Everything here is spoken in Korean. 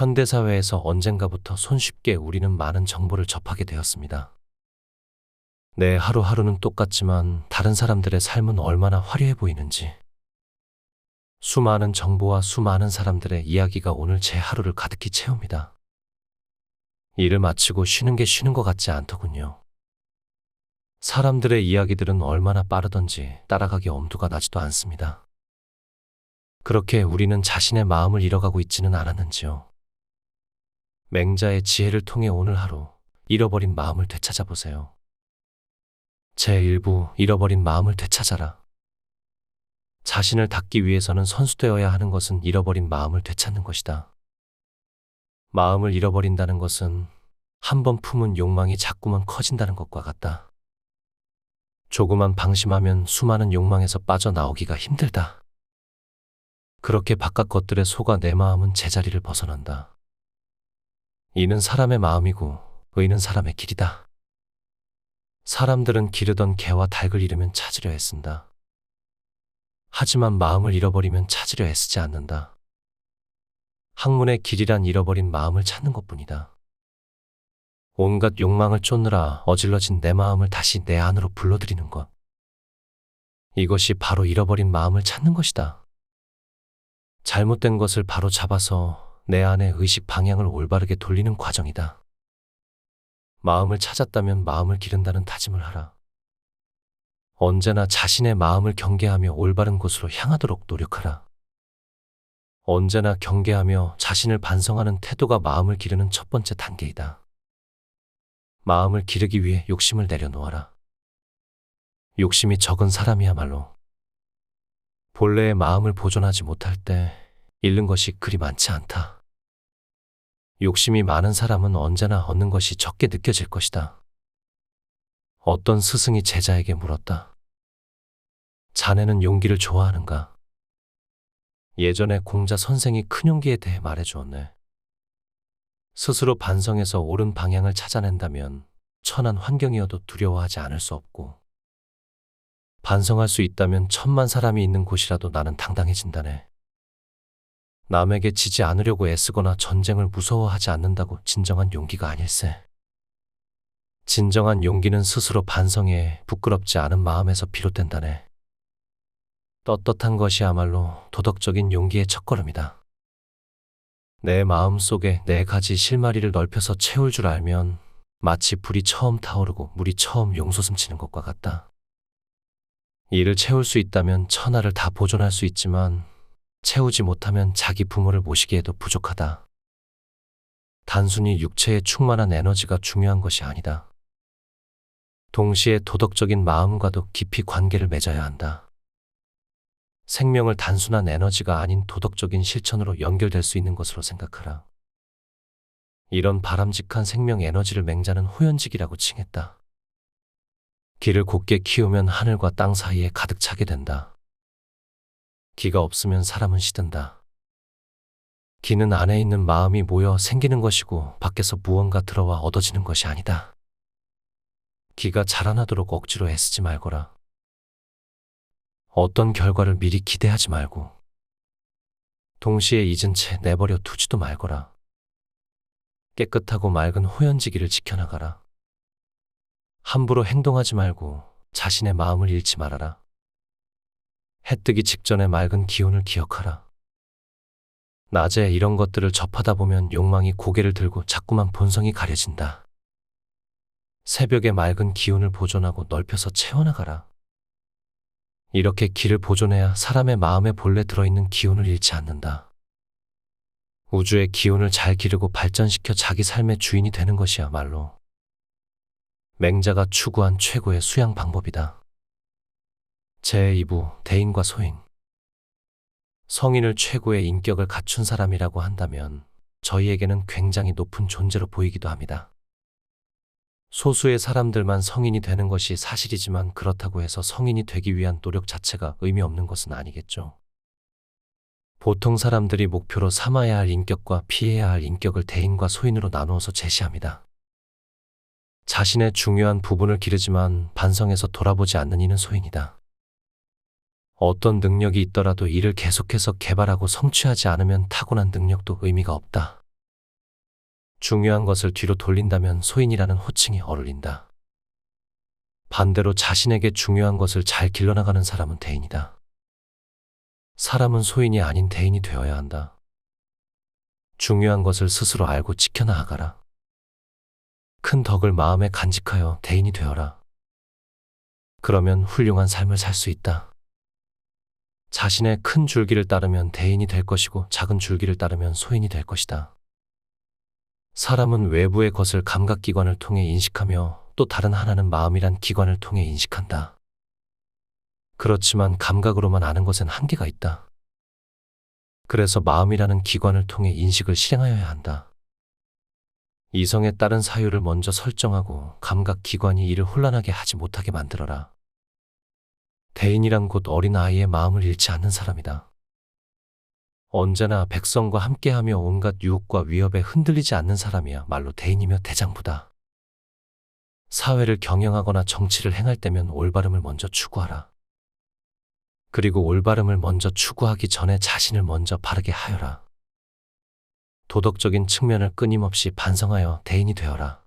현대사회에서 언젠가부터 손쉽게 우리는 많은 정보를 접하게 되었습니다. 내 하루하루는 똑같지만 다른 사람들의 삶은 얼마나 화려해 보이는지. 수많은 정보와 수많은 사람들의 이야기가 오늘 제 하루를 가득히 채웁니다. 일을 마치고 쉬는 게 쉬는 것 같지 않더군요. 사람들의 이야기들은 얼마나 빠르던지 따라가기 엄두가 나지도 않습니다. 그렇게 우리는 자신의 마음을 잃어가고 있지는 않았는지요. 맹자의 지혜를 통해 오늘 하루 잃어버린 마음을 되찾아보세요. 제1부 잃어버린 마음을 되찾아라. 자신을 닦기 위해서는 선수되어야 하는 것은 잃어버린 마음을 되찾는 것이다. 마음을 잃어버린다는 것은 한 번 품은 욕망이 자꾸만 커진다는 것과 같다. 조금만 방심하면 수많은 욕망에서 빠져나오기가 힘들다. 그렇게 바깥 것들에 속아 내 마음은 제자리를 벗어난다. 이는 사람의 마음이고 의는 사람의 길이다. 사람들은 기르던 개와 닭을 잃으면 찾으려 애쓴다. 하지만 마음을 잃어버리면 찾으려 애쓰지 않는다. 학문의 길이란 잃어버린 마음을 찾는 것뿐이다. 온갖 욕망을 쫓느라 어질러진 내 마음을 다시 내 안으로 불러들이는 것. 이것이 바로 잃어버린 마음을 찾는 것이다. 잘못된 것을 바로 잡아서 내 안의 의식 방향을 올바르게 돌리는 과정이다. 마음을 찾았다면 마음을 기른다는 다짐을 하라. 언제나 자신의 마음을 경계하며 올바른 곳으로 향하도록 노력하라. 언제나 경계하며 자신을 반성하는 태도가 마음을 기르는 첫 번째 단계이다. 마음을 기르기 위해 욕심을 내려놓아라. 욕심이 적은 사람이야말로 본래의 마음을 보존하지 못할 때 잃는 것이 그리 많지 않다. 욕심이 많은 사람은 언제나 얻는 것이 적게 느껴질 것이다. 어떤 스승이 제자에게 물었다. 자네는 용기를 좋아하는가? 예전에 공자 선생이 큰 용기에 대해 말해주었네. 스스로 반성해서 옳은 방향을 찾아낸다면 천한 환경이어도 두려워하지 않을 수 없고, 반성할 수 있다면 천만 사람이 있는 곳이라도 나는 당당해진다네. 남에게 지지 않으려고 애쓰거나 전쟁을 무서워하지 않는다고 진정한 용기가 아닐세. 진정한 용기는 스스로 반성해 부끄럽지 않은 마음에서 비롯된다네. 떳떳한 것이야말로 도덕적인 용기의 첫걸음이다. 내 마음 속에 네 가지 실마리를 넓혀서 채울 줄 알면 마치 불이 처음 타오르고 물이 처음 용솟음치는 것과 같다. 이를 채울 수 있다면 천하를 다 보존할 수 있지만 채우지 못하면 자기 부모를 모시기에도 부족하다. 단순히 육체에 충만한 에너지가 중요한 것이 아니다. 동시에 도덕적인 마음과도 깊이 관계를 맺어야 한다. 생명을 단순한 에너지가 아닌 도덕적인 실천으로 연결될 수 있는 것으로 생각하라. 이런 바람직한 생명 에너지를 맹자는 호연직이라고 칭했다. 기를 곧게 키우면 하늘과 땅 사이에 가득 차게 된다. 기가 없으면 사람은 시든다. 기는 안에 있는 마음이 모여 생기는 것이고 밖에서 무언가 들어와 얻어지는 것이 아니다. 기가 자라나도록 억지로 애쓰지 말거라. 어떤 결과를 미리 기대하지 말고, 동시에 잊은 채 내버려 두지도 말거라. 깨끗하고 맑은 호연지기를 지켜나가라. 함부로 행동하지 말고 자신의 마음을 잃지 말아라. 해 뜨기 직전에 맑은 기운을 기억하라. 낮에 이런 것들을 접하다 보면 욕망이 고개를 들고 자꾸만 본성이 가려진다. 새벽에 맑은 기운을 보존하고 넓혀서 채워나가라. 이렇게 기를 보존해야 사람의 마음에 본래 들어있는 기운을 잃지 않는다. 우주의 기운을 잘 기르고 발전시켜 자기 삶의 주인이 되는 것이야말로 맹자가 추구한 최고의 수양 방법이다. 제2부 대인과 소인. 성인을 최고의 인격을 갖춘 사람이라고 한다면 저희에게는 굉장히 높은 존재로 보이기도 합니다. 소수의 사람들만 성인이 되는 것이 사실이지만 그렇다고 해서 성인이 되기 위한 노력 자체가 의미 없는 것은 아니겠죠. 보통 사람들이 목표로 삼아야 할 인격과 피해야 할 인격을 대인과 소인으로 나누어서 제시합니다. 자신의 중요한 부분을 기르지만 반성해서 돌아보지 않는 이는 소인이다. 어떤 능력이 있더라도 이를 계속해서 개발하고 성취하지 않으면 타고난 능력도 의미가 없다. 중요한 것을 뒤로 돌린다면 소인이라는 호칭이 어울린다. 반대로 자신에게 중요한 것을 잘 길러나가는 사람은 대인이다. 사람은 소인이 아닌 대인이 되어야 한다. 중요한 것을 스스로 알고 지켜나가라. 큰 덕을 마음에 간직하여 대인이 되어라. 그러면 훌륭한 삶을 살 수 있다. 자신의 큰 줄기를 따르면 대인이 될 것이고 작은 줄기를 따르면 소인이 될 것이다. 사람은 외부의 것을 감각기관을 통해 인식하며 또 다른 하나는 마음이란 기관을 통해 인식한다. 그렇지만 감각으로만 아는 것엔 한계가 있다. 그래서 마음이라는 기관을 통해 인식을 실행하여야 한다. 이성에 따른 사유를 먼저 설정하고 감각 기관이 이를 혼란하게 하지 못하게 만들어라. 대인이란 곧 어린아이의 마음을 잃지 않는 사람이다. 언제나 백성과 함께하며 온갖 유혹과 위협에 흔들리지 않는 사람이야말로 대인이며 대장부다. 사회를 경영하거나 정치를 행할 때면 올바름을 먼저 추구하라. 그리고 올바름을 먼저 추구하기 전에 자신을 먼저 바르게 하여라. 도덕적인 측면을 끊임없이 반성하여 대인이 되어라.